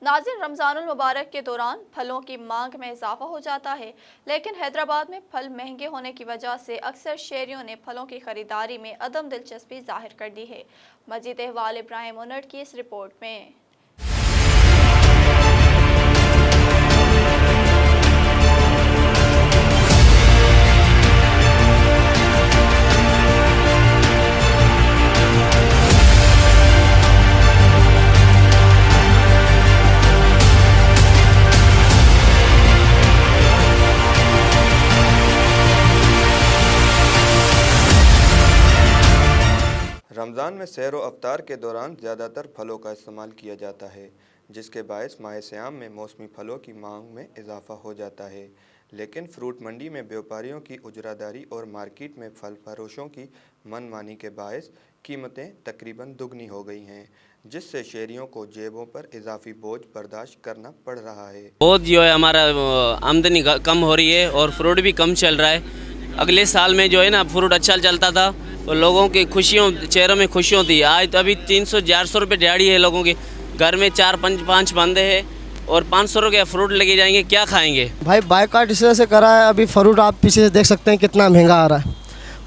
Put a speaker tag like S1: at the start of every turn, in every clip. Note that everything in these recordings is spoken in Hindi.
S1: नाज़रीन, रमज़ानुल मुबारक के दौरान फलों की मांग में इजाफा हो जाता है, लेकिन हैदराबाद में फल महंगे होने की वजह से अक्सर शहरियों ने फलों की खरीदारी में अदम दिलचस्पी जाहिर कर दी है। मज़ीद अहवाल इब्राहिम उनट की इस रिपोर्ट में।
S2: रमज़ान में सहर व अफ्तार के दौरान ज़्यादातर फलों का इस्तेमाल किया जाता है, जिसके बायस माह सियाम में मौसमी फलों की मांग में इजाफा हो जाता है। लेकिन फ्रूट मंडी में व्यापारियों की उजरादारी और मार्केट में फल फरोशों की मनमानी के बायस कीमतें तकरीबन दुगनी हो गई हैं, जिससे शहरियों को जेबों पर इजाफी बोझ बर्दाश्त करना पड़ रहा है।
S3: बहुत जो है हमारा आमदनी कम हो रही है और फ्रूट भी कम चल रहा है। अगले साल में जो है ना फ्रूट अच्छा चलता था तो लोगों की खुशियों, चेहरों में खुशियों थी। आज तो अभी 300-400 रुपये दिहाड़ी है लोगों के, घर में 4-5 बंदे हैं और 500 रुपये फ्रूट लेके जाएंगे, क्या खाएंगे
S4: भाई। बायकॉट इस तरह से करा है, अभी फ्रूट आप पीछे से देख सकते हैं कितना महंगा आ रहा है।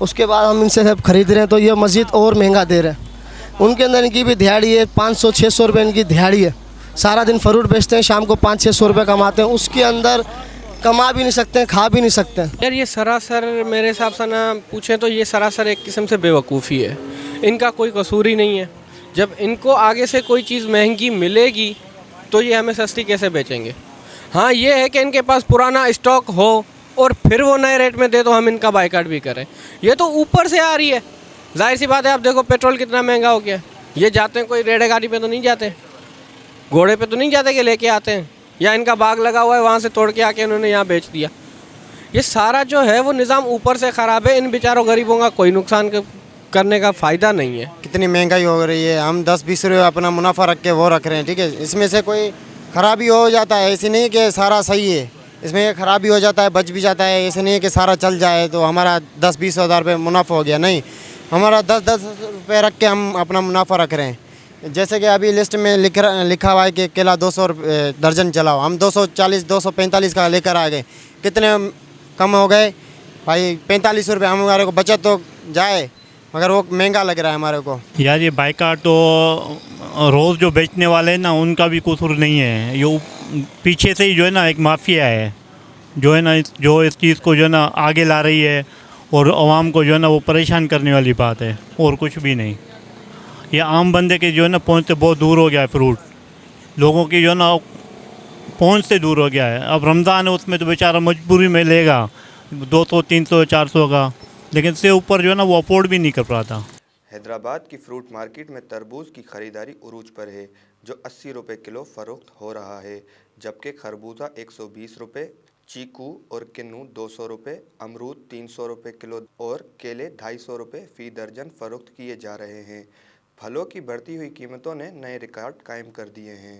S4: उसके बाद हम इनसे सब खरीद रहे हैं तो ये मज़ीद और महंगा दे रहे हैं। उनके अंदर इनकी भी दिहाड़ी है, 500-600 रुपये इनकी दिहाड़ी है। सारा दिन फ्रूट बेचते हैं, शाम को 500-600 रुपये कमाते हैं। उसके अंदर कमा भी नहीं सकते हैं, खा भी नहीं सकते हैं।
S5: यार ये सरासर मेरे हिसाब से ना पूछें तो ये सरासर एक किस्म से बेवकूफ़ी है। इनका कोई कसूर ही नहीं है। जब इनको आगे से कोई चीज़ महंगी मिलेगी तो ये हमें सस्ती कैसे बेचेंगे। हाँ, ये है कि इनके पास पुराना स्टॉक हो और फिर वो नए रेट में दे तो हम इनका बायकॉट भी करें। ये तो ऊपर से आ रही है, जाहिर सी बात है। आप देखो पेट्रोल कितना महंगा हो गया। ये जाते हैं कोई रेड़े गाड़ी पे तो नहीं जाते, घोड़े पे तो नहीं जाते कि लेके आते हैं, या इनका बाग लगा हुआ है वहाँ से तोड़ के आके इन्होंने यहाँ बेच दिया। ये सारा जो है वो निज़ाम ऊपर से ख़राब है। इन बेचारों गरीबों का कोई नुकसान करने का फ़ायदा नहीं है।
S6: कितनी महंगाई हो रही है, हम 10-20 रुपये अपना मुनाफा रख के वो रख रहे हैं, ठीक है। इसमें से कोई ख़राबी हो जाता है, ऐसे नहीं कि सारा सही है। इसमें ख़राबी हो जाता है, बच भी जाता है। ऐसे नहीं है कि सारा चल जाए तो हमारा 10-20 हज़ार रुपये मुनाफा हो गया। नहीं, हमारा 10-10 रुपये रख के हम अपना मुनाफा रख रहे हैं। जैसे कि अभी लिस्ट में लिखा हुआ है कि केला 200 दर्जन चलाओ, हम 240-245 का लेकर आ गए। कितने कम हो गए भाई, 45 रुपये। हमारे को बचत तो जाए मगर वो महंगा लग रहा है हमारे को।
S7: यार ये बायकॉट तो रोज़ जो बेचने वाले हैं ना उनका भी कसूर नहीं है। ये पीछे से ही जो है ना एक माफिया है जो है ना, जो इस चीज़ को जो है ना आगे ला रही है और आवाम को जो है ना वो परेशान करने वाली बात है, और कुछ भी नहीं। ये आम बंदे के जो है ना पहुँच से बहुत दूर हो गया है। फ्रूट लोगों की जो है ना पहुँच से दूर हो गया है। अब रमज़ान है, उसमें तो बेचारा मजबूरी में लेगा 200-300-400 का, लेकिन इससे ऊपर जो है ना वो अफोर्ड भी नहीं कर पाता।
S2: हैदराबाद की फ्रूट मार्केट में तरबूज की खरीदारी उरूज पर है, जो 80 रुपये किलो फ़रोख्त हो रहा है, जबकि खरबूजा 120 रुपये, चीकू और किन्नू 200 रुपये, अमरूद 300 रुपये किलो और केले 250 रुपये फ़ी दर्जन फ़रोख्त किए जा रहे हैं। फलों की बढ़ती हुई कीमतों ने नए रिकॉर्ड कायम कर दिए हैं।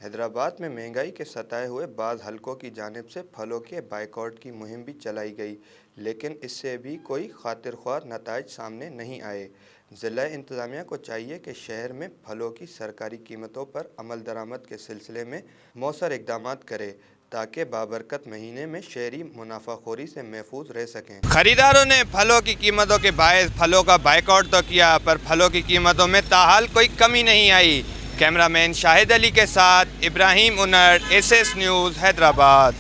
S2: हैदराबाद में महंगाई के सताए हुए बाज़ हलकों की जानिब से फलों के बायकॉट की मुहिम भी चलाई गई, लेकिन इससे भी कोई खातिरख्वाह नताइज सामने नहीं आए। ज़िला इंतज़ामिया को चाहिए कि शहर में फलों की सरकारी कीमतों पर अमल दरामद के सिलसिले में मौसर इक़दाम करे, ताकि बाबरकत महीने में शहरी मुनाफाखोरी से महफूज रह सकें। खरीदारों ने फलों की कीमतों के बायस फलों का बायकॉट तो किया, पर फलों की कीमतों में ताहाल कोई कमी नहीं आई। कैमरामैन शाहिद अली के साथ इब्राहिम उनट, SS न्यूज़, हैदराबाद।